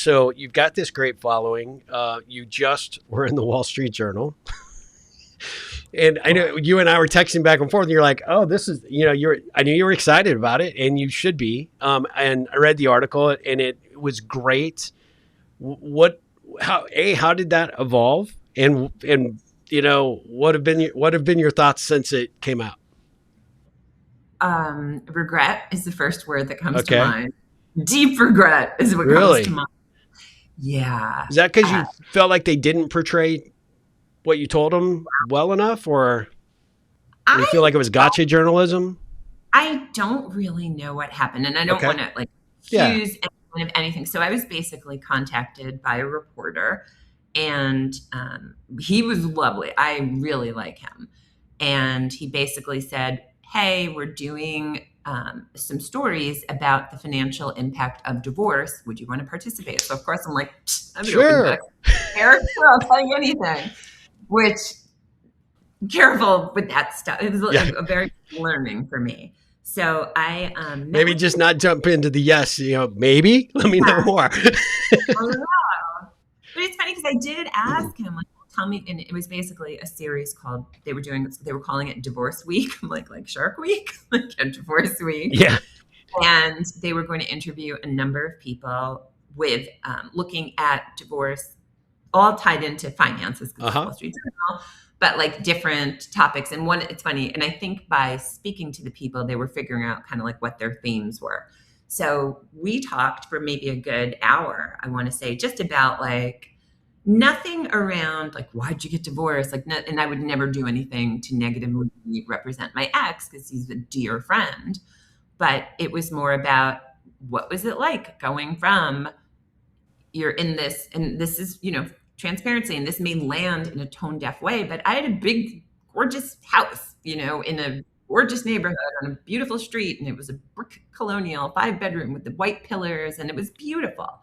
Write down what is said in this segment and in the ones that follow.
So you've got this great following. You just were in the Wall Street Journal. And I know you and I were texting back and forth. And you're like, "Oh, this is I knew you were excited about it, and you should be." And I read the article, and it was great. How did that evolve, and what have been your thoughts since it came out? Regret is the first word that comes to Okay, mind. Deep regret is what comes to really? mind. Yeah. Is that because you felt like they didn't portray what you told them well enough, or do you feel I like it was gotcha journalism? I don't really know what happened, and I don't Okay, want to yeah, accuse anyone of anything. So I was basically contacted by a reporter, and he was lovely. I really like him, and he basically said, "Hey, we're doing some stories about the financial impact of divorce. Would you want to participate?" So of course I'm like, "I'm an open book. sure, Eric, I'll tell you anything." Which, careful with that stuff. It was yeah. a very learning for me. So I met Maybe with just not jump into the yes. Maybe. Let me know him. more. I don't know. But it's funny because I did ask him, like, tell me, and it was basically a series called, they were calling it Divorce Week. I'm like Shark Week, like a Divorce Week. Yeah. And they were going to interview a number of people with looking at divorce, all tied into finances because Uh it's huh. Wall Street Journal, but like different topics. And one, it's funny. And I think by speaking to the people, they were figuring out kind of like what their themes were. So we talked for maybe a good hour, I want to say, just about like nothing around like, why'd you get divorced? Like, and I would never do anything to negatively represent my ex because he's a dear friend. But it was more about what was it like going from you're in this, and this is, transparency, and this may land in a tone deaf way, but I had a big, gorgeous house, in a gorgeous neighborhood on a beautiful street, and it was a brick colonial 5-bedroom with the white pillars, and it was beautiful.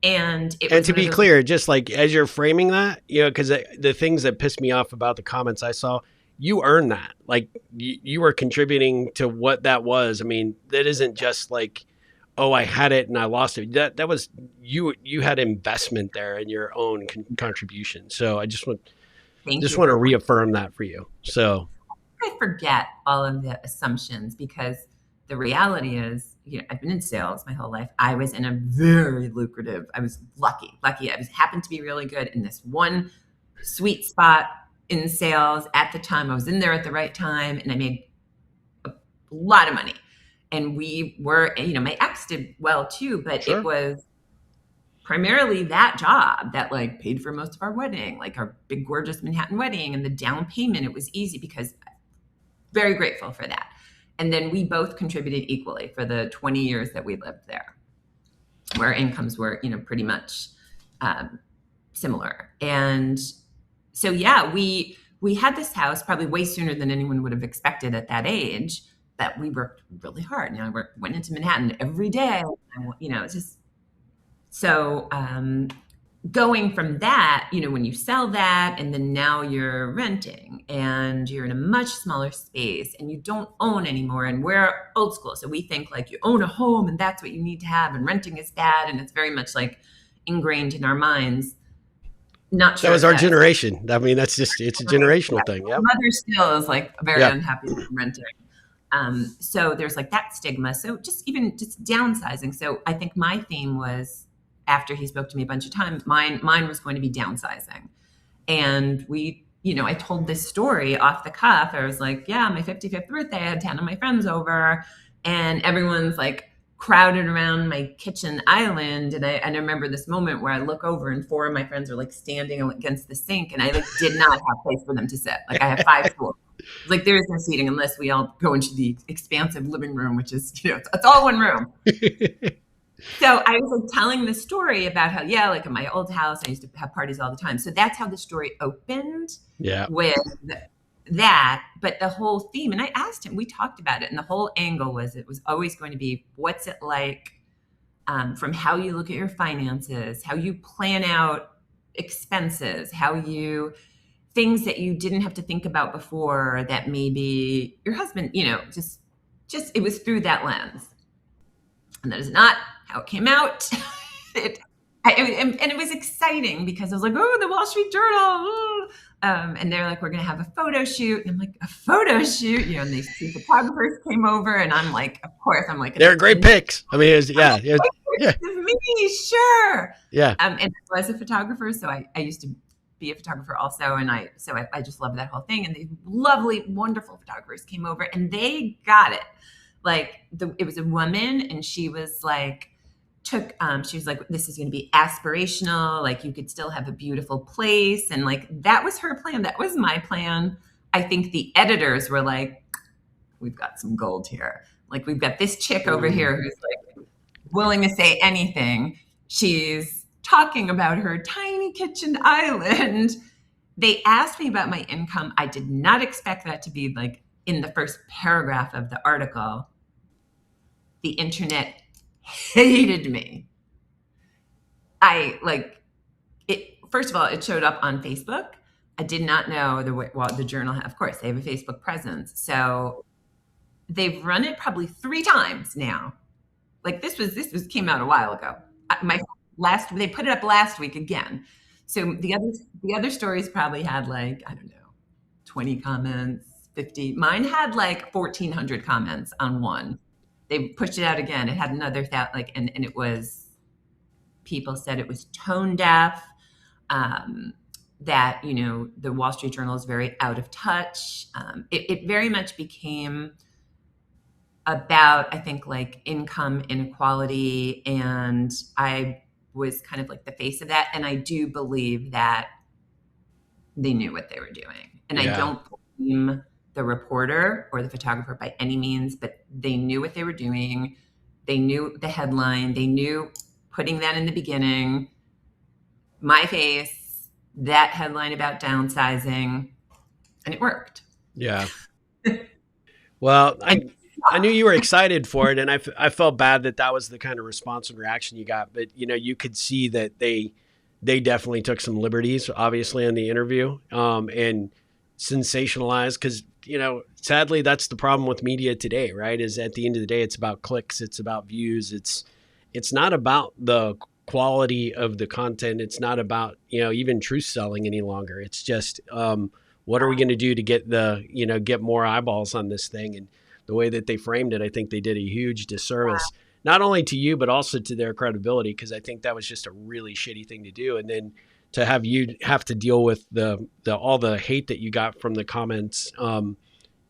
And it And was to one of be those, clear, just like as you're framing that, because the things that pissed me off about the comments I saw, you earned that. Like you were contributing to what that was. I mean, that isn't just like, oh, I had it and I lost it. That was you. You had investment there in your own contribution. So I thank just you want to for reaffirm that for you. So I forget all of the assumptions because the reality is, I've been in sales my whole life. I was in a very lucrative, I was lucky. I was happened to be really good in this one sweet spot in sales at the time. I was in there at the right time and I made a lot of money. And we were, my ex did well too, but it sure. was primarily that job that like paid for most of our wedding, like our big gorgeous Manhattan wedding, and the down payment. It was easy because very grateful for that. And then we both contributed equally for the 20 years that we lived there, where our incomes were, pretty much similar. And so, yeah, we had this house probably way sooner than anyone would have expected at that age. That we worked really hard. I went into Manhattan every day. It's just so. Going from that, when you sell that and then now you're renting and you're in a much smaller space and you don't own anymore, and we're old school. So we think like you own a home and that's what you need to have, and renting is bad. And it's very much like ingrained in our minds. Not That sure was if our that's generation. I mean, it's a generational thing. my Yep. mother still is like very Yeah. unhappy with renting. So there's like that stigma. So just downsizing. So I think my theme was, after he spoke to me a bunch of times, mine was going to be downsizing. And I told this story off the cuff. I was like, yeah, my 55th birthday, I had 10 of my friends over and everyone's like crowded around my kitchen island. And I remember this moment where I look over and 4 of my friends are like standing against the sink, and I like did not have place for them to sit. Like I have 5 stools. Like there is no seating unless we all go into the expansive living room, which is, it's all one room. So I was like telling the story about how, yeah, like in my old house, I used to have parties all the time. So that's how the story opened, Yeah. with that. But the whole theme, and I asked him, we talked about it, and the whole angle was, it was always going to be, what's it like from how you look at your finances, how you plan out expenses, things that you didn't have to think about before that maybe your husband, just it was through that lens. And that is not how it came out. And it was exciting because I was like, oh, the Wall Street Journal. Ooh. And they're like, we're going to have a photo shoot. And I'm like, a photo shoot? And these two photographers came over, and I'm like, of course, I'm like, They're great pics. I mean, yeah. yeah. Me, sure. Yeah. And I was a photographer, so I used to be a photographer also, and I just love that whole thing. And these lovely, wonderful photographers came over, and they got it. Like it was a woman, and she was like, she was like, this is going to be aspirational. Like you could still have a beautiful place, and like that was her plan. That was my plan. I think the editors were like, we've got some gold here. Like we've got this chick over here who's like willing to say anything. She's talking about her tiny kitchen island. They asked me about my income. I did not expect that to be like in the first paragraph of the article. The internet hated me. I like it. First of all, it showed up on Facebook. I did not know the Journal, of course, they have a Facebook presence. So they've run it probably 3 times now. Like this came out a while ago. They put it up last week again. So the other stories probably had like, I don't know, 20 comments, 50. Mine had like 1,400 comments on one. They pushed it out again. It had another and it was, people said it was tone deaf, that, the Wall Street Journal is very out of touch. It very much became about, I think, like income inequality. And I was kind of like the face of that. And I do believe that they knew what they were doing. And I don't blame the reporter or the photographer by any means, but they knew what they were doing. They knew the headline. They knew putting that in the beginning, my face, that headline about downsizing, and it worked. Yeah. Well, I knew you were excited for it, and I felt bad that was the kind of response and reaction you got. But, you could see that they definitely took some liberties, obviously, in the interview, and sensationalized because, sadly, that's the problem with media today, right? Is at the end of the day, it's about clicks. It's about views. It's not about the quality of the content. It's not about, even truth selling any longer. It's just, what are we going to do to get get more eyeballs on this thing? And the way that they framed it, I think they did a huge disservice, not only to you, but also to their credibility. Cause I think that was just a really shitty thing to do. And then to have you have to deal with all the hate that you got from the comments,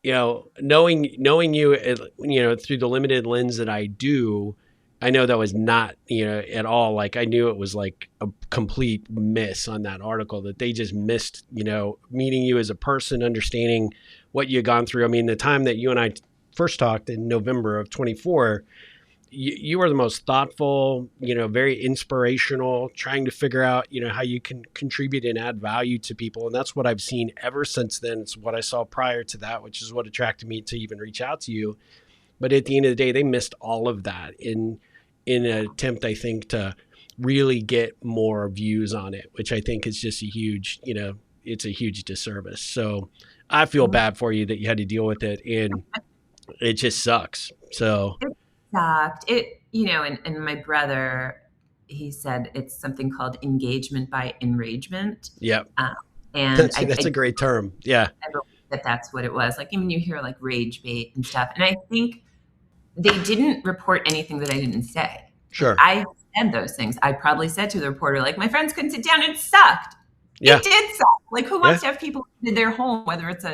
knowing you, through the limited lens that I do, I know that was not, at all. Like I knew it was like a complete miss on that article, that they just missed, meeting you as a person, understanding what you had gone through. I mean, the time that you and I first talked in November of 24, you were the most thoughtful, very inspirational, trying to figure out, how you can contribute and add value to people. And that's what I've seen ever since then. It's what I saw prior to that, which is what attracted me to even reach out to you. But at the end of the day, they missed all of that in an attempt, I think, to really get more views on it, which I think is just a huge, it's a huge disservice. So I feel bad for you that you had to deal with it, and it just sucks. So it sucked. And my brother, he said it's something called engagement by enragement. Yep. And that's a great term. Yeah. I believe that's what it was. Like, even you hear like rage bait and stuff. And I think they didn't report anything that I didn't say. Sure. I said those things. I probably said to the reporter, like, my friends couldn't sit down. It sucked. Yeah. It did suck. Like, who wants to have people in their home, whether it's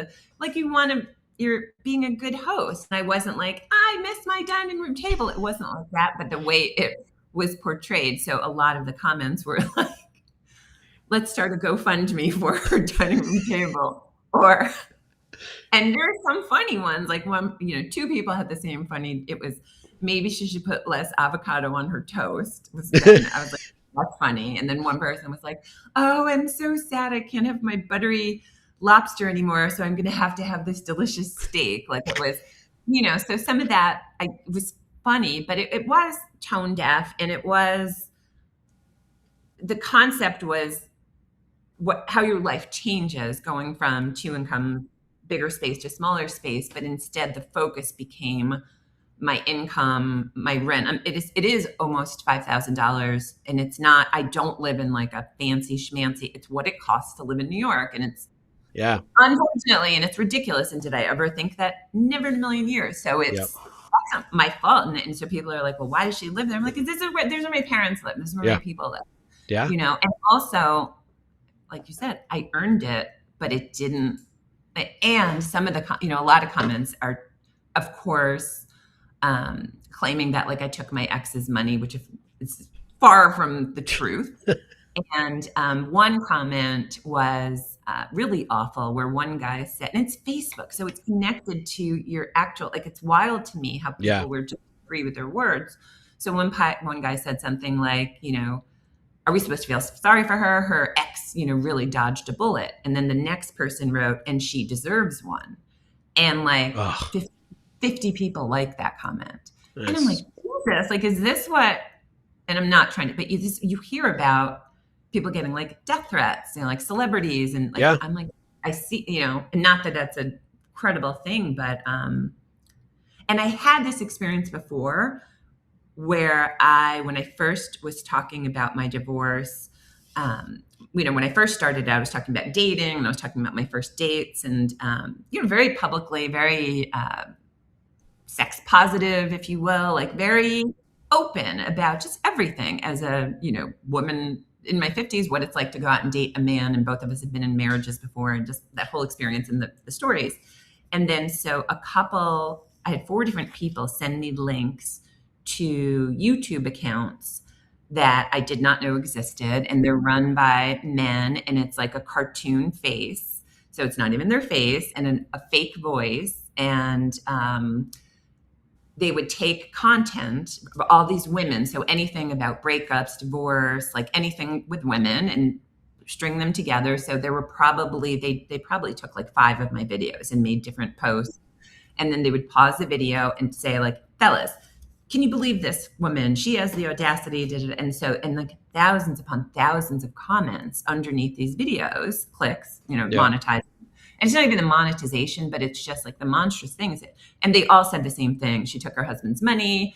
you're being a good host. And I wasn't like, I miss my dining room table. It wasn't like that, but the way it was portrayed. So a lot of the comments were like, let's start a GoFundMe for her dining room table. And there are some funny ones, like one, 2 people had the same funny. It was, maybe she should put less avocado on her toast. I was like, that's funny. And then one person was like, oh, I'm so sad. I can't have my buttery lobster anymore. So I'm going to have this delicious steak. Like it was, so some of that was funny, but it was tone deaf. And the concept was how your life changes going from 2 income, bigger space to smaller space. But instead the focus became my income, my rent. It is almost $5,000, and it's not. I don't live in like a fancy schmancy. It's what it costs to live in New York, and it's Yeah. unfortunately, and it's ridiculous. And did I ever think that? Never in a million years. So Yep. it's that's not my fault. And so people are like, well, why does she live there? I'm like, this is where there's where my parents live. This is where Yeah. my people live. Yeah. And also, like you said, I earned it, but it didn't. And some of the, a lot of comments are, of course, claiming that like I took my ex's money, which is far from the truth. And one comment was really awful, where one guy said, and it's Facebook, so it's connected to your actual, like, it's wild to me how people were just free with their words. So one guy said something like, are we supposed to feel sorry for her? Her ex, really dodged a bullet. And then the next person wrote, and she deserves one. And like 50 people like that comment. Nice. And I'm like, Jesus, like, is this what, and I'm not trying to, but you hear about people getting like death threats, like celebrities. And like, I'm like, I see, and not that that's a credible thing, but, and I had this experience before where when I first was talking about my divorce, when I first started out, I was talking about dating, and I was talking about my first dates, and, very publicly, very sex positive, if you will, like very open about just everything as a, woman in my 50s, what it's like to go out and date a man. And both of us have been in marriages before, and just that whole experience and the stories. And then, so I had 4 different people send me links to YouTube accounts that I did not know existed. And they're run by men, and it's like a cartoon face. So it's not even their face, and a fake voice. And, they would take content of all these women, so anything about breakups, divorce, like anything with women, and string them together. So there were probably, they probably took like 5 of my videos and made different posts. And then they would pause the video and say like, fellas, can you believe this woman? She has the audacity, and like thousands upon thousands of comments underneath these videos, clicks, monetized. And it's not even the monetization, but it's just like the monstrous things. And they all said the same thing. She took her husband's money.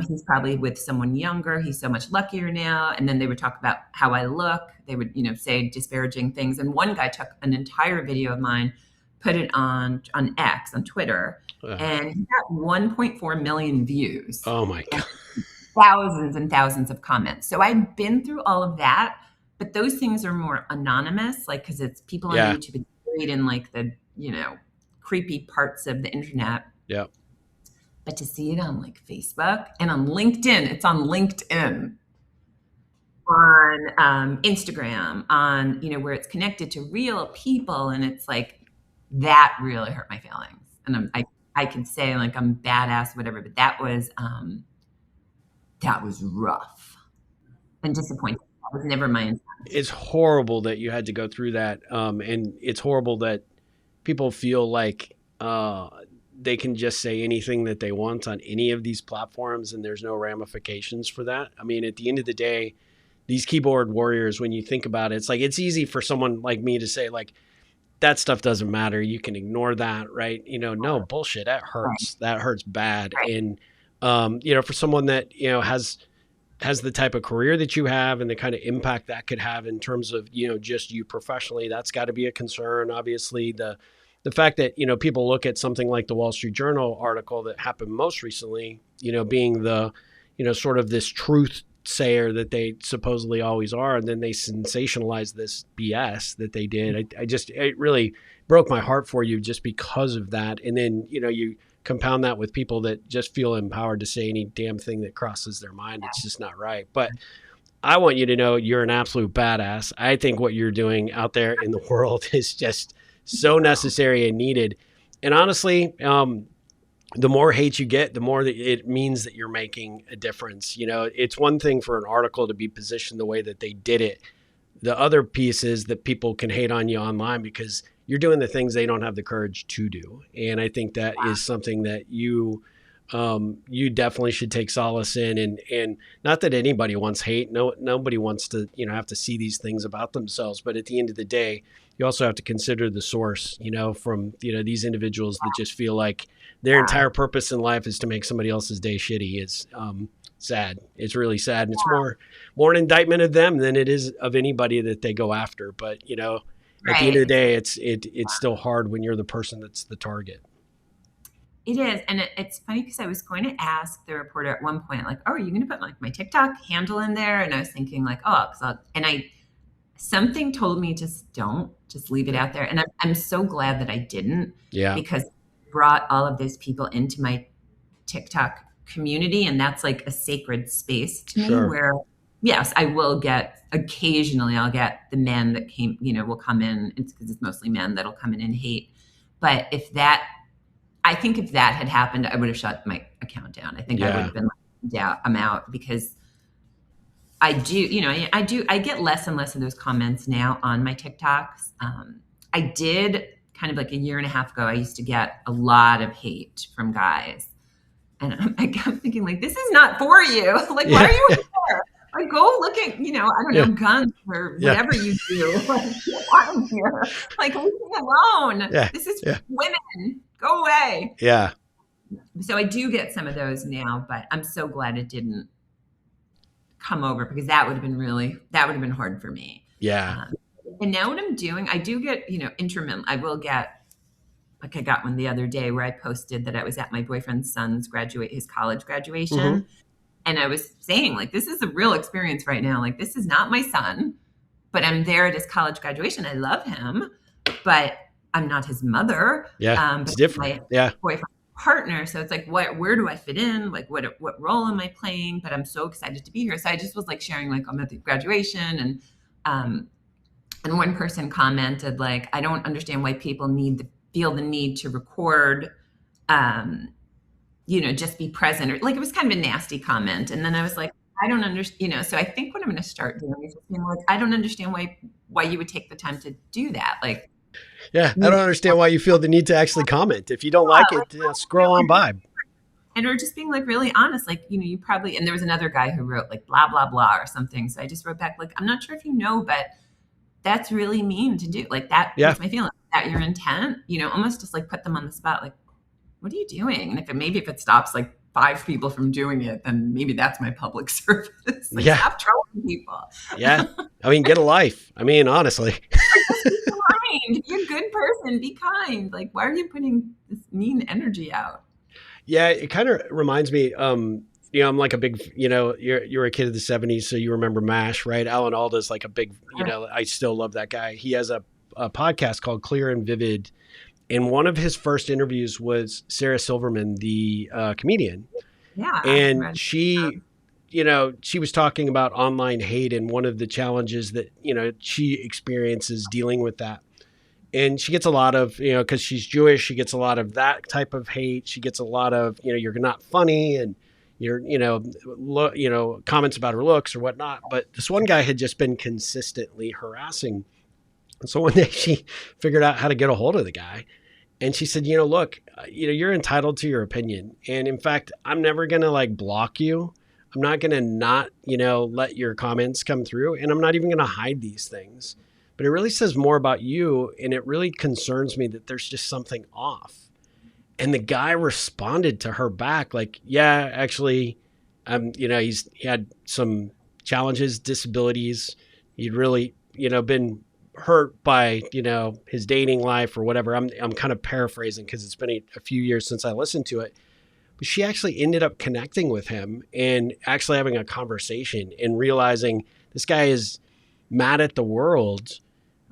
He's probably with someone younger. He's so much luckier now. And then they would talk about how I look. They would, say disparaging things. And one guy took an entire video of mine, put it on X, on Twitter, and he got 1.4 million views. Oh my God. Thousands and thousands of comments. So I've been through all of that, but those things are more anonymous, like, because it's people on YouTube in like the, creepy parts of the internet. Yeah. But to see it on like Facebook and on LinkedIn, it's on LinkedIn, on Instagram, on, where it's connected to real people. And it's like, that really hurt my feelings. And I can say like, I'm badass, whatever, but that was rough and disappointing. That was never my intent. It's horrible that you had to go through that. And it's horrible that people feel like they can just say anything that they want on any of these platforms, and there's no ramifications for that. I mean, at the end of the day, these keyboard warriors, when you think about it, it's like, it's easy for someone like me to say like, that stuff doesn't matter. You can ignore that, right? No, bullshit. That hurts. That hurts bad. And, for someone that, has the type of career that you have and the kind of impact that could have in terms of, just you professionally, that's got to be a concern. Obviously, the fact that, people look at something like the Wall Street Journal article that happened most recently, being the, sort of this truth sayer that they supposedly always are. And then they sensationalize this BS that they did. It really broke my heart for you just because of that. And then, you compound that with people that just feel empowered to say any damn thing that crosses their mind. It's just not right. But I want you to know you're an absolute badass. I think what you're doing out there in the world is just so necessary and needed. And honestly, the more hate you get, the more that it means that you're making a difference. It's one thing for an article to be positioned the way that they did it. The other piece is that people can hate on you online because you're doing the things they don't have the courage to do. And I think that is something that you you definitely should take solace in. And not that anybody wants hate. No, nobody wants to, have to see these things about themselves. But at the end of the day, you also have to consider the source, from, these individuals that just feel like their Yeah. entire purpose in life is to make somebody else's day shitty. It's sad. It's really sad. And it's more an indictment of them than it is of anybody that they go after. But, at the end of the Right. day, it's still hard when you're the person that's the target. It is. And it's funny because I was going to ask the reporter at one point, like, oh, are you going to put like my TikTok handle in there? And I was thinking like, something told me just leave it out there. And I'm so glad that I didn't, Yeah. because it brought all of those people into my TikTok community. And that's like a sacred space to me where, yes, I will occasionally I'll get the men that will come in. It's because it's mostly men that'll come in and hate. But I think if that had happened, I would have shut my account down. I think I would have been like, yeah, I'm out, because I get less and less of those comments now on my TikToks. I did kind of like a year and a half ago, I used to get a lot of hate from guys. And I kept thinking like, this is not for you. Like, why are you here? Like, go look at, I don't know, guns or whatever you do. Like, get out of here. Like, leave me alone. Yeah. This is women. Go away. Yeah. So I do get some of those now, but I'm so glad it didn't come over, because that would have been hard for me. Yeah. And now what I'm doing, I do get, intermittent. I will get, like I got one the other day where I posted that I was at my boyfriend's son's his college graduation. Mm-hmm. And I was saying like, this is a real experience right now. Like, this is not my son, but I'm there at his college graduation. I love him, but I'm not his mother. Yeah. It's different. My boyfriend partner. So it's like, where do I fit in? Like, what role am I playing? But I'm so excited to be here. So I just was like sharing, like, I'm at the graduation, and one person commented like, I don't understand why people feel the need to record, just be present, or like, it was kind of a nasty comment. And then I was like, I don't understand, so I think what I'm going to start doing is just being like, I don't understand why you would take the time to do that. Like, yeah, I don't understand why you feel the need to actually comment. If you don't like it, scroll on by. And or just being like really honest, like, you probably, and there was another guy who wrote like blah, blah, blah or something. So I just wrote back like, I'm not sure if you know, but that's really mean to do. Like, that was my feeling. That your intent, almost just like put them on the spot. Like, what are you doing? And if it stops like 5 people from doing it, then maybe that's my public service. Like, stop trolling people. Yeah. I mean, get a life. I mean, honestly. Be a good person. Be kind. Like, why are you putting this mean energy out? Yeah, it kind of reminds me. I'm like a big. You're a kid of the '70s, so you remember MASH, right? Alan Alda's like a big. I still love that guy. He has a podcast called Clear and Vivid, and one of his first interviews was Sarah Silverman, the comedian. Yeah, and she was talking about online hate and one of the challenges that she experiences dealing with that. And she gets a lot of, because she's Jewish, she gets a lot of that type of hate. She gets a lot of, you're not funny, and you're, comments about her looks or whatnot. But this one guy had just been consistently harassing. And so one day she figured out how to get a hold of the guy. And she said, look, you're entitled to your opinion. And in fact, I'm never going to like block you. I'm not going to not, let your comments come through. And I'm not even going to hide these things. But it really says more about you, and it really concerns me that there's just something off. And the guy responded to her back like, yeah, actually, he had some challenges, disabilities. He'd really, been hurt by, his dating life or whatever. I'm kind of paraphrasing because it's been a few years since I listened to it. But she actually ended up connecting with him and actually having a conversation and realizing this guy is mad at the world.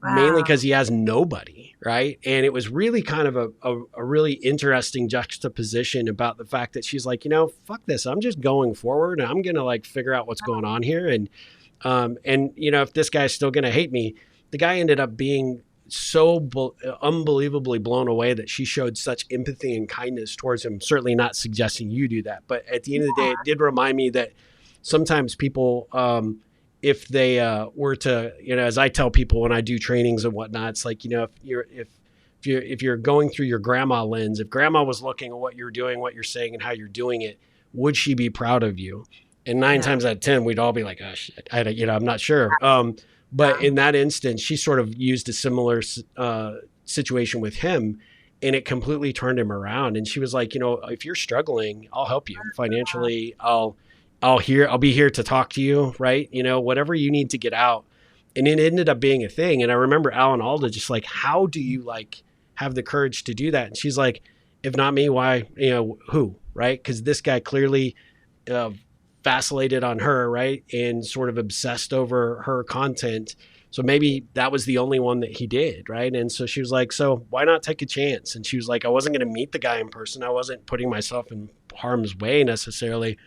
Wow. Mainly because he has nobody, right? And it was really kind of a really interesting juxtaposition about the fact that she's like, fuck this. I'm just going forward, and I'm going to like figure out what's going on here. And if this guy's still going to hate me, the guy ended up being so unbelievably blown away that she showed such empathy and kindness towards him. Certainly not suggesting you do that. But at the end of the day, it did remind me that sometimes people, if they were to, as I tell people when I do trainings and whatnot, it's like, if if you're going through your grandma lens, if grandma was looking at what you're doing, what you're saying, and how you're doing it, would she be proud of you? And 9 times out of 10, we'd all be like, oh shit, I'm not sure. But in that instance, she sort of used a similar situation with him, and it completely turned him around. And she was like, if you're struggling, I'll help you financially. I'll be here to talk to you. Right. Whatever you need to get out. And it ended up being a thing. And I remember Alan Alda just like, how do you like have the courage to do that? And she's like, if not me, why, who? Right. Cause this guy clearly, vacillated on her, right? And sort of obsessed over her content. So maybe that was the only one that he did, right? And so she was like, so why not take a chance? And she was like, I wasn't going to meet the guy in person. I wasn't putting myself in harm's way necessarily,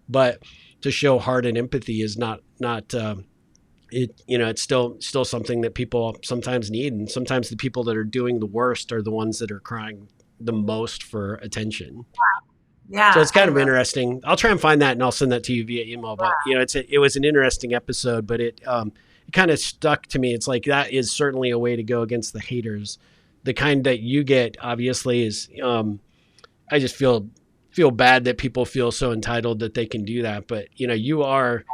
but to show heart and empathy is not it's still something that people sometimes need. And sometimes the people that are doing the worst are the ones that are crying the most for attention. Yeah. So it's kind of interesting. I'll try and find that and I'll send that to you via email. But it was an interesting episode, but it kind of stuck to me. It's like that is certainly a way to go against the haters. The kind that you get obviously is I just feel bad that people feel so entitled that they can do that. But you are,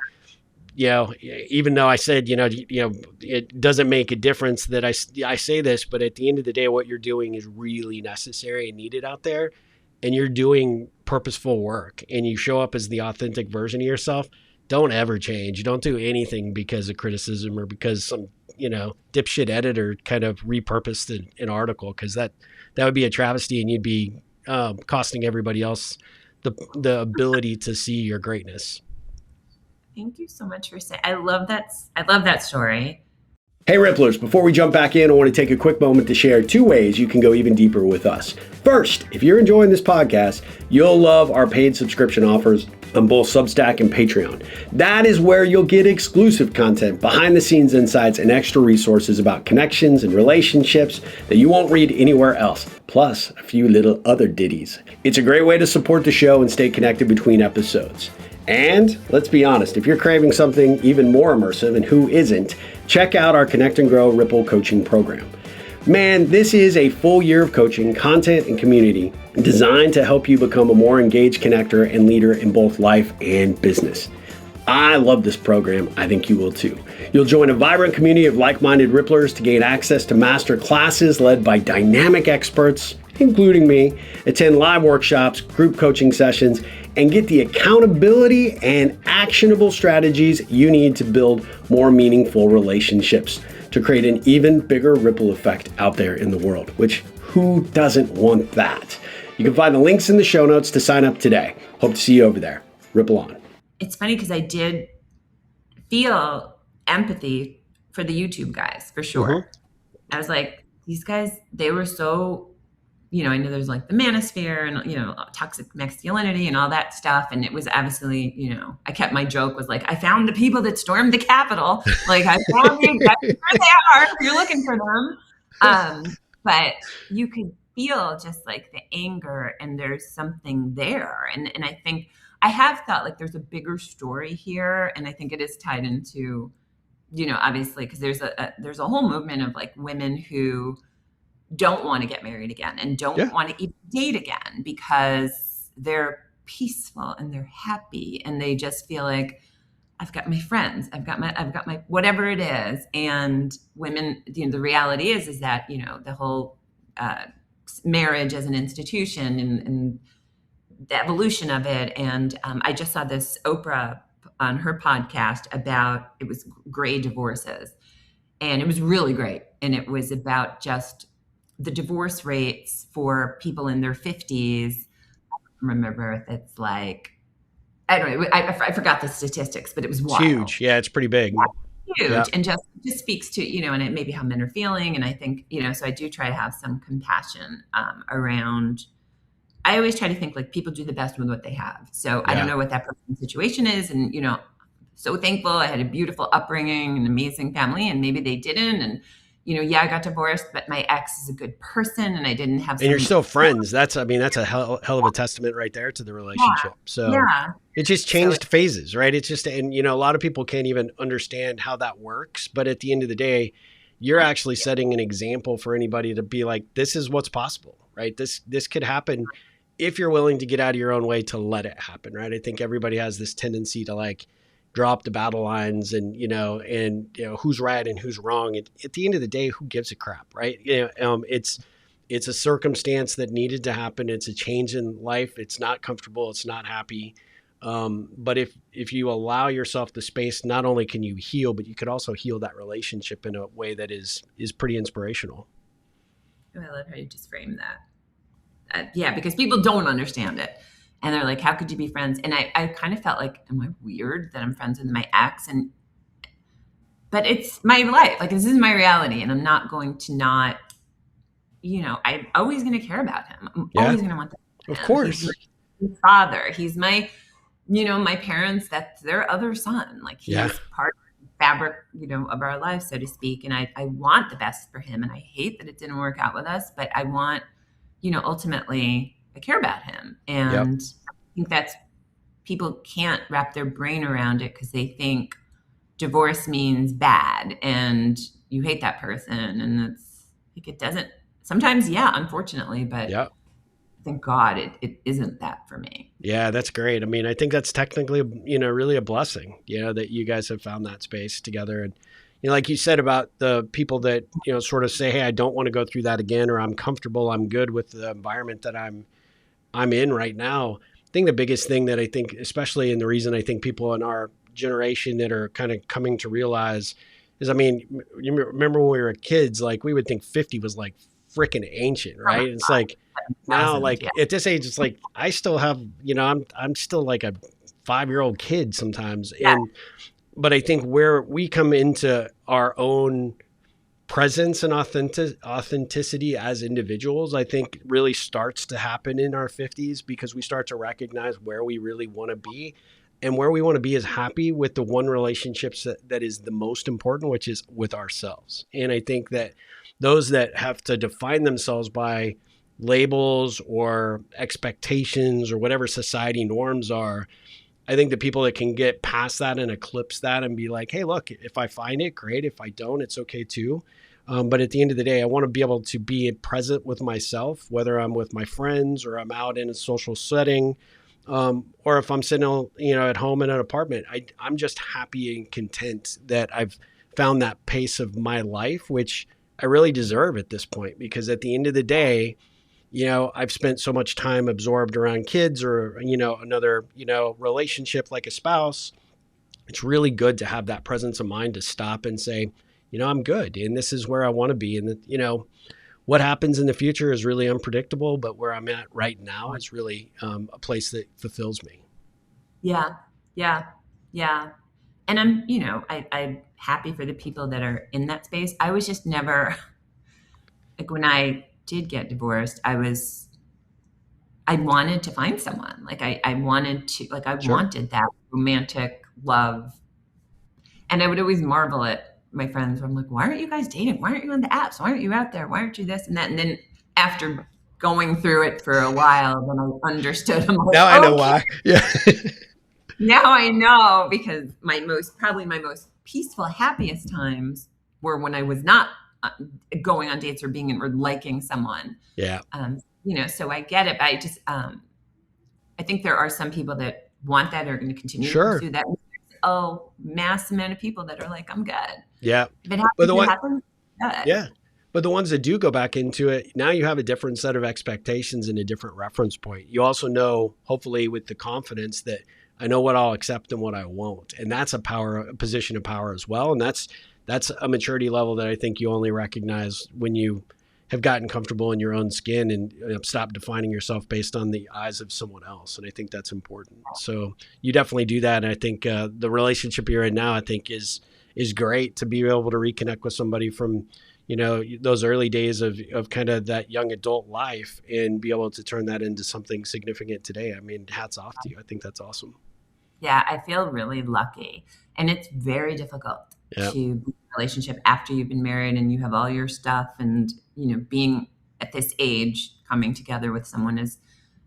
even though I said it doesn't make a difference that I say this, but at the end of the day, what you're doing is really necessary and needed out there. And you're doing purposeful work and you show up as the authentic version of yourself, don't ever change. Don't do anything because of criticism or because some, dipshit editor kind of repurposed an article, because that would be a travesty and you'd be costing everybody else the ability to see your greatness. Thank you so much for saying. I love that story. Hey Ripplers, before we jump back in, I want to take a quick moment to share 2 ways you can go even deeper with us. First, if you're enjoying this podcast, you'll love our paid subscription offers on both Substack and Patreon. That is where you'll get exclusive content, behind the scenes insights, and extra resources about connections and relationships that you won't read anywhere else, plus a few little other ditties. It's a great way to support the show and stay connected between episodes. And let's be honest, if you're craving something even more immersive, and who isn't, check out our Connect and Grow Ripple coaching program. Man, this is a full year of coaching, content, and community designed to help you become a more engaged connector and leader in both life and business. I love this program. I think you will too. You'll join a vibrant community of like-minded Ripplers to gain access to master classes led by dynamic experts, including me, attend live workshops, group coaching sessions, and get the accountability and actionable strategies you need to build more meaningful relationships to create an even bigger ripple effect out there in the world, which who doesn't want that? You can find the links in the show notes to sign up today. Hope to see you over there. Ripple on. It's funny because I did feel empathy for the YouTube guys, for sure. Mm-hmm. I was like, these guys, they were so, I know there's like the manosphere and, toxic masculinity and all that stuff. And it was obviously, I kept my joke was like, I found the people that stormed the Capitol. Like I found you, that's where they are. You're looking for them. But you could feel just like the anger and there's something there. And I think I have thought like there's a bigger story here. And I think it is tied into, obviously, because there's a whole movement of like women who don't want to get married again and don't want to even date again because they're peaceful and they're happy and they just feel like I've got my friends, I've got my whatever it is. And women, the reality is that, the whole marriage as an institution and the evolution of it. And I just saw this Oprah on her podcast about, it was gray divorces and it was really great. And it was about just the divorce rates for people in their 50s. I don't remember if it's like, I don't know. I forgot the statistics, but it was wild. Huge. Yeah, it's pretty big. Yeah, huge. Yeah. And just speaks to, and it maybe how men are feeling. And I think, so I do try to have some compassion around, I always try to think like people do the best with what they have. So I don't know what that person's situation is. And, so thankful. I had a beautiful upbringing, an amazing family, and maybe they didn't. And, I got divorced, but my ex is a good person and I didn't have. And you're still friends. That's a hell of a testament right there to the relationship. So it just changed phases, right? It's just, and a lot of people can't even understand how that works. But at the end of the day, you're actually setting an example for anybody to be like, this is what's possible, right? This could happen if you're willing to get out of your own way to let it happen, right? I think everybody has this tendency to like drop the battle lines and, who's right and who's wrong. At the end of the day, who gives a crap, right? It's a circumstance that needed to happen. It's a change in life. It's not comfortable. It's not happy. But if you allow yourself the space, not only can you heal, but you could also heal that relationship in a way that is pretty inspirational. Oh, I love how you just framed that. Yeah, because people don't understand it. And they're like, how could you be friends? And I kind of felt like, am I weird that I'm friends with my ex? But it's my life. Like, this is my reality. And I'm not going to not, I'm always going to care about him. I'm always going to want that. Of course. He's my father. He's my, my parents, that's their other son. Like, he's part of the fabric, of our lives, so to speak. And I want the best for him. And I hate that it didn't work out with us, but I want, ultimately, I care about him. And I think that's, people can't wrap their brain around it because they think divorce means bad and you hate that person. And it's like, it doesn't, sometimes, unfortunately, but thank God it isn't that for me. Yeah, that's great. I mean, I think that's technically, really a blessing, that you guys have found that space together. And, like you said about the people that, sort of say, hey, I don't want to go through that again, or I'm comfortable, I'm good with the environment that I'm in right now. I think the biggest thing that I think, especially in the reason I think people in our generation that are kind of coming to realize is, I mean, you remember when we were kids, like we would think 50 was like freaking ancient, right? It's like now, like at this age, it's like I still have, I'm still like a 5-year-old kid sometimes. But I think where we come into our own presence and authenticity as individuals, I think really starts to happen in our 50s, because we start to recognize where we really want to be. And where we want to be is happy with the one relationship that is the most important, which is with ourselves. And I think that those that have to define themselves by labels or expectations or whatever society norms are, I think the people that can get past that and eclipse that and be like, hey, look, if I find it, great. If I don't, it's okay too. But at the end of the day, I want to be able to be present with myself, whether I'm with my friends or I'm out in a social setting, or if I'm sitting, at home in an apartment. I'm just happy and content that I've found that pace of my life, which I really deserve at this point, because at the end of the day, I've spent so much time absorbed around kids or, another, relationship like a spouse. It's really good to have that presence of mind to stop and say, I'm good. And this is where I want to be. And, what happens in the future is really unpredictable, but where I'm at right now is really a place that fulfills me. Yeah. Yeah. Yeah. And I'm, I'm happy for the people that are in that space. I was just never, like, when I did get divorced, I wanted to find someone. Like I wanted to, like, I wanted that romantic love. And I would always marvel at my friends where I'm like, why aren't you guys dating? Why aren't you on the apps? Why aren't you out there? Why aren't you this and that? And then after going through it for a while, then I understood. I'm like, now I know why. Yeah. Now I know, because my most peaceful, happiest times were when I was not going on dates or being or liking someone. Yeah. So I get it. But I just, I think there are some people that want that, are going to continue to pursue that. Mass amount of people that are like, I'm good. Yeah. If it happens, it happens. Good. Yeah. But the ones that do go back into it, now you have a different set of expectations and a different reference point. You also know, hopefully with the confidence, that I know what I'll accept and what I won't. And that's a position of power as well. And that's a maturity level that I think you only recognize when you have gotten comfortable in your own skin and stop defining yourself based on the eyes of someone else. And I think that's important. So you definitely do that. And I think the relationship you're in now, I think is great to be able to reconnect with somebody from, those early days of kind of that young adult life and be able to turn that into something significant today. I mean, hats off to you. I think that's awesome. Yeah, I feel really lucky. And it's very difficult to be in a relationship after you've been married and you have all your stuff, and, being at this age, coming together with someone it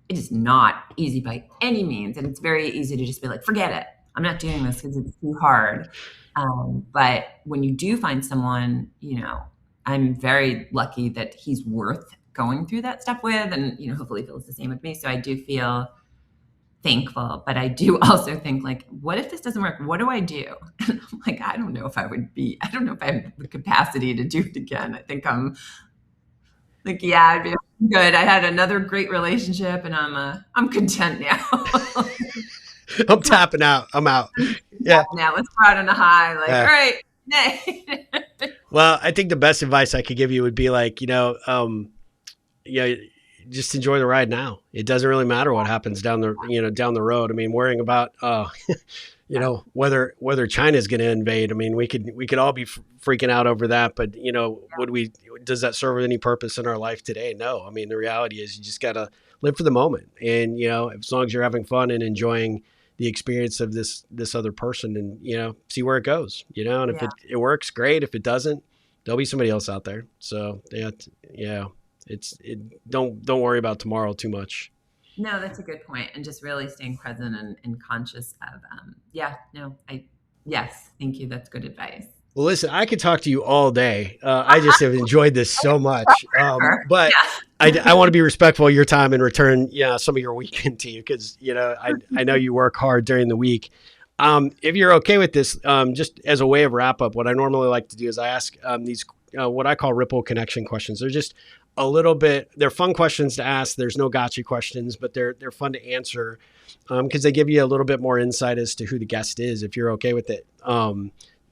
is not easy by any means. And it's very easy to just be like, forget it. I'm not doing this because it's too hard. But when you do find someone, I'm very lucky that he's worth going through that stuff with, and hopefully feels the same with me. So I do feel thankful, but I do also think, like, what if this doesn't work? What do I do? And I'm like, I don't know if I have the capacity to do it again. I think I'm like, yeah, I'd be good. I had another great relationship, and I'm content now. I'm tapping out. I'm out. Yeah. Now let's go out on a high. Like, all right, nay. Well, I think the best advice I could give you would be like, just enjoy the ride now. It doesn't really matter what happens down the road. I mean, worrying about, whether China's going to invade. I mean, we could all be freaking out over that, but does that serve any purpose in our life today? No. I mean, the reality is you just got to live for the moment. And, as long as you're having fun and enjoying the experience of this other person, and, see where it goes, and if it works, great. If it doesn't, there'll be somebody else out there. So don't worry about tomorrow too much. No, that's a good point. And just really staying present and conscious of, yes, thank you. That's good advice. Well, listen, I could talk to you all day. I just have enjoyed this so much. But I want to be respectful of your time and return some of your weekend to you because, I know you work hard during the week. If you're okay with this, just as a way of wrap up, what I normally like to do is I ask these what I call ripple connection questions. They're just a little bit, they're fun questions to ask. There's no gotcha questions, but they're fun to answer because they give you a little bit more insight as to who the guest is, if you're okay with it.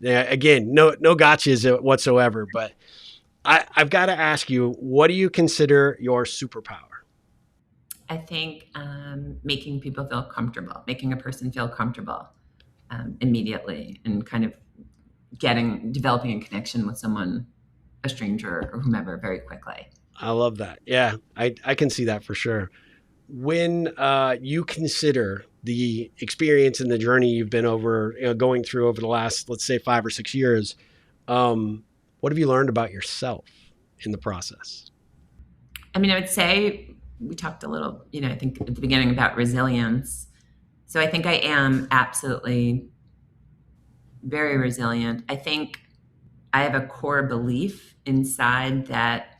Again, no gotchas whatsoever, but I've got to ask you, what do you consider your superpower? I think making people feel comfortable, making a person feel comfortable immediately, and kind of developing a connection with someone, a stranger or whomever, very quickly. I love that. Yeah, I can see that for sure. When you consider the experience and the journey you've been going through over the last, let's say, 5 or 6 years, what have you learned about yourself in the process? I mean, I would say we talked a little, I think at the beginning about resilience. So I think I am absolutely very resilient. I think I have a core belief inside that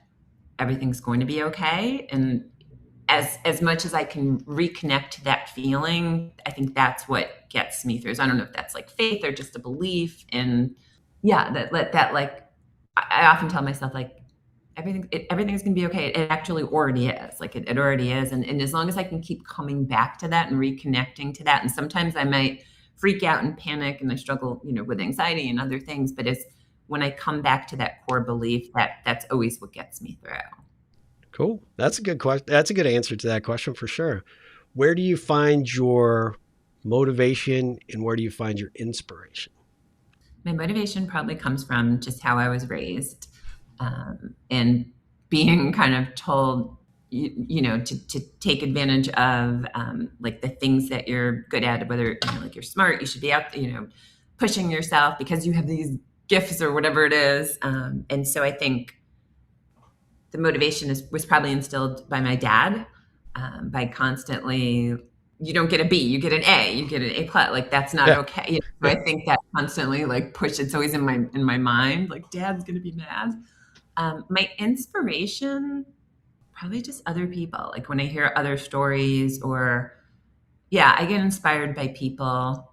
everything's going to be okay. And as much as I can reconnect to that feeling, I think that's what gets me through. So I don't know if that's like faith or just a belief. And that like, I often tell myself, like, everything's going to be okay. It actually already is. Like it already is. And as long as I can keep coming back to that and reconnecting to that, and sometimes I might freak out and panic and I struggle, with anxiety and other things, but it's when I come back to that core belief, that's always what gets me through. Cool. That's a good question. That's a good answer to that question for sure. Where do you find your motivation and where do you find your inspiration? My motivation probably comes from just how I was raised, and being kind of told, to take advantage of, like the things that you're good at, whether, like you're smart, you should be out, pushing yourself because you have these gifts or whatever it is. And so I think the motivation was probably instilled by my dad, by constantly, you don't get a B, you get an A, you get an A+. Like that's not okay. So I think that constantly like it's always in my mind, like dad's gonna be mad. My inspiration, probably just other people. Like when I hear other stories or I get inspired by people.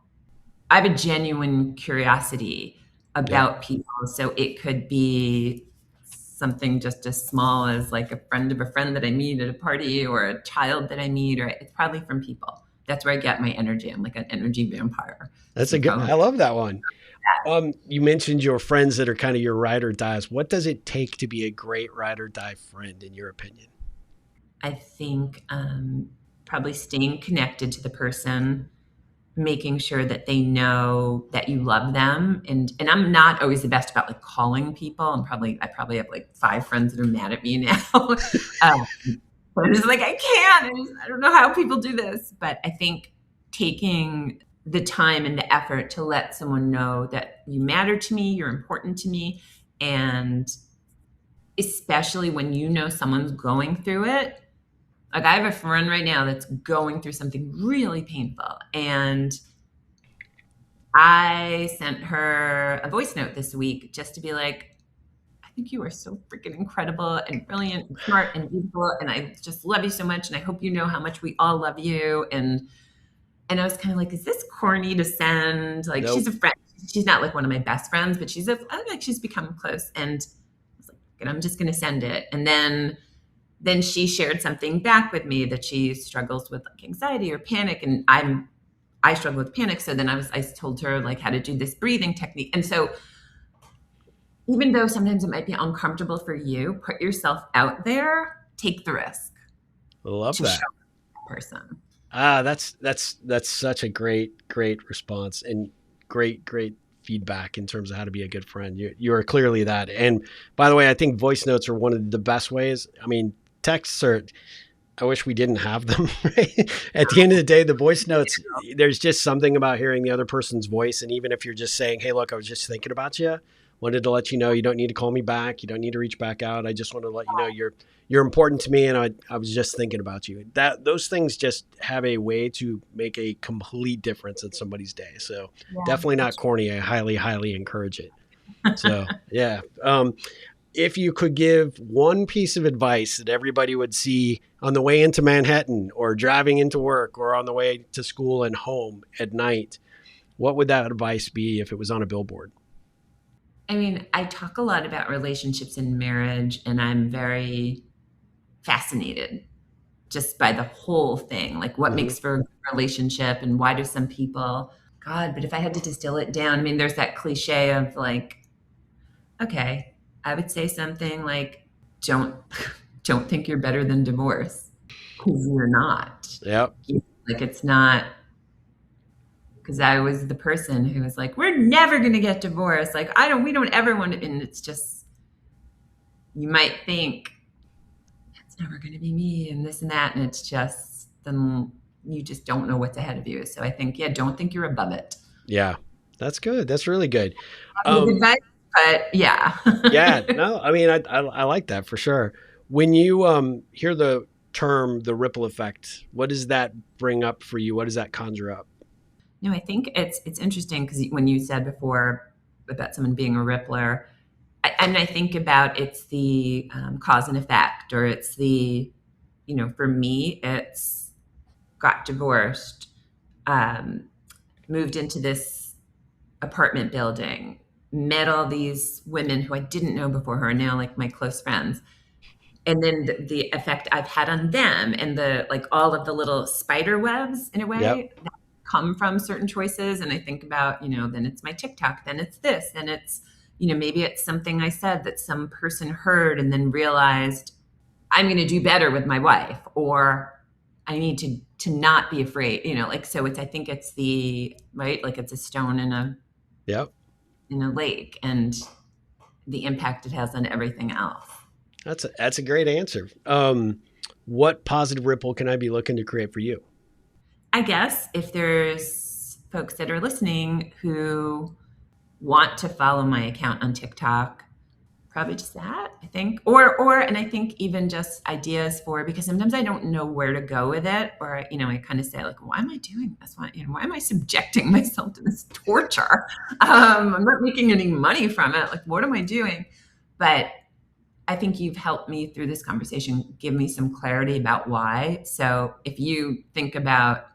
I have a genuine curiosity about people. So it could be something just as small as like a friend of a friend that I meet at a party or a child that I meet, or it's probably from people. That's where I get my energy. I'm like an energy vampire. That's I love that one. You mentioned your friends that are kind of your ride or dies. What does it take to be a great ride or die friend in your opinion? I think probably staying connected to the person, making sure that they know that you love them. And I'm not always the best about like calling people. I probably have like 5 friends that are mad at me now. But I'm just like, I can't. I don't know how people do this. But I think taking the time and the effort to let someone know that you matter to me, you're important to me. And especially when someone's going through it. Like I have a friend right now that's going through something really painful, and I sent her a voice note this week just to be like, I think you are so freaking incredible and brilliant and smart and beautiful. And I just love you so much. And I hope you know how much we all love you. And I was kind of like, is this corny to send? Like, Nope. she's a friend. She's not like one of my best friends, but I like she's become close. And I was like, and I'm just going to send it. And then she shared something back with me that she struggles with like anxiety or panic. And I struggle with panic. So then I told her like how to do this breathing technique. And so even though sometimes it might be uncomfortable for you, put yourself out there, take the risk. I love to that. show that person. That's such a great response and great feedback in terms of how to be a good friend. You are clearly that. And by the way, I think voice notes are one of the best ways. I mean, texts are, I wish we didn't have them. Right? At the end of the day, the voice notes, there's just something about hearing the other person's voice. And even if you're just saying, hey, look, I was just thinking about you, wanted to let you know you don't need to call me back. You don't need to reach back out. I just want to let you know you're important to me, and I was just thinking about you. Those things just have a way to make a complete difference in somebody's day. So definitely not corny. I highly encourage it. So yeah. If you could give one piece of advice that everybody would see on the way into Manhattan or driving into work or on the way to school and home at night, what would that advice be if it was on a billboard? I mean, I talk a lot about relationships and marriage, and I'm very fascinated just by the whole thing. Like what makes for a good relationship and why do some people, God, but if I had to distill it down, I mean, there's that cliche of like, okay, I would say something like, don't think you're better than divorce, because you're not. Yep. Like it's not, because I was the person who was like, we're never going to get divorced. Like we don't ever want to, and it's just, you might think it's never going to be me and this and that. And it's just, then you just don't know what's ahead of you. So I think, don't think you're above it. Yeah, that's good. That's really good. Advice, but yeah. Yeah, no, I mean, I like that for sure. When you hear the term, the ripple effect, what does that bring up for you? What does that conjure up? No, I think it's interesting because when you said before about someone being a rippler, and I think about it's the cause and effect, or it's the, for me, it's got divorced, moved into this apartment building, met all these women who I didn't know before who are now like my close friends. And then the effect I've had on them and the like all of the little spider webs in a way that come from certain choices. And I think about, then it's my TikTok, then it's this, then it's, maybe it's something I said that some person heard and then realized I'm going to do better with my wife, or I need to not be afraid, so I think it's the, right. Like it's a stone in a lake and the impact it has on everything else. That's a great answer. What positive ripple can I be looking to create for you? I guess if there's folks that are listening who want to follow my account on TikTok, probably just that, I think, or, and I think even just ideas for, because sometimes I don't know where to go with it, or, I kind of say like, why am I doing this? Why am I subjecting myself to this torture? I'm not making any money from it. Like, what am I doing? But I think you've helped me through this conversation, give me some clarity about why. So if you think about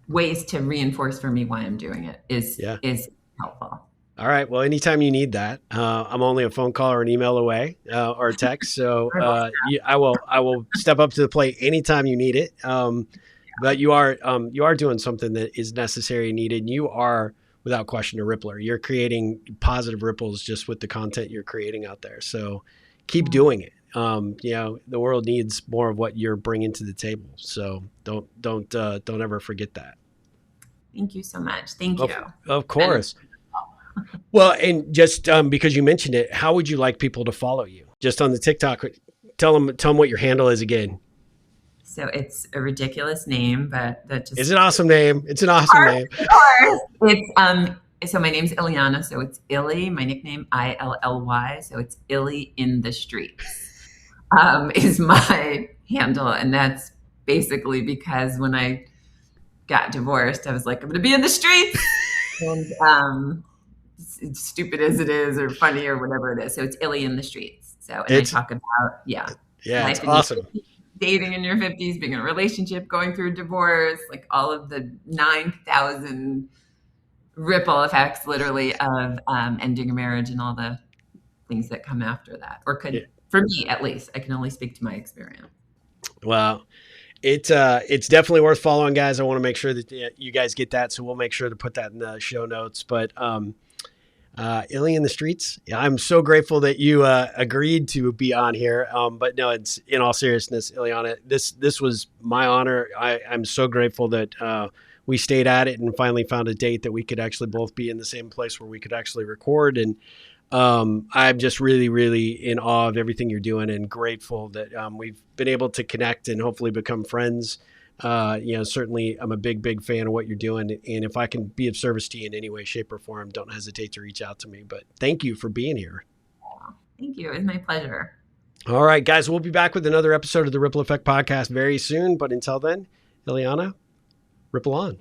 ways to reinforce for me why I'm doing it is helpful. All right. Well, anytime you need that, I'm only a phone call or an email away, or a text. So I will step up to the plate anytime you need it. But you are doing something that is necessary and needed. And you are, without question, a rippler. You're creating positive ripples just with the content you're creating out there. So keep doing it. The world needs more of what you're bringing to the table. So don't ever forget that. Thank you so much. Thank you. Of course. Well, and just because you mentioned it, how would you like people to follow you? Just on the TikTok, tell them what your handle is again. So it's a ridiculous name, but that just it's an awesome name. It's an awesome name. It's so my name's Ileana. So it's Illy, my nickname ILLY. So it's Illy in the streets is my handle, and that's basically because when I got divorced, I was like, I'm going to be in the streets. And stupid as it is, or funny, or whatever it is. So it's Illy in the Streets. So, and I It's talk about, it's life in your awesome. 50s, dating in your 50s, being in a relationship, going through a divorce, like all of the 9,000 ripple effects, literally, of ending a marriage and all the things that come after that, or could, Yeah. for me at least. I can only speak to my experience. Well, it's definitely worth following, guys. I want to make sure that you guys get that, so we'll make sure to put that in the show notes. But Illy in the Streets, yeah, I'm so grateful that you agreed to be on here. But no, it's, in all seriousness, Ileana, this was my honor. I'm so grateful that we stayed at it and finally found a date that we could actually both be in the same place where we could actually record. And I'm just really, really in awe of everything you're doing, and grateful that we've been able to connect and hopefully become friends. Certainly I'm a big fan of what you're doing. And if I can be of service to you in any way, shape, or form, don't hesitate to reach out to me. But thank you for being here. Thank you. It was my pleasure. All right, guys, we'll be back with another episode of the Ripple Effect podcast very soon. But until then, Ileana, ripple on.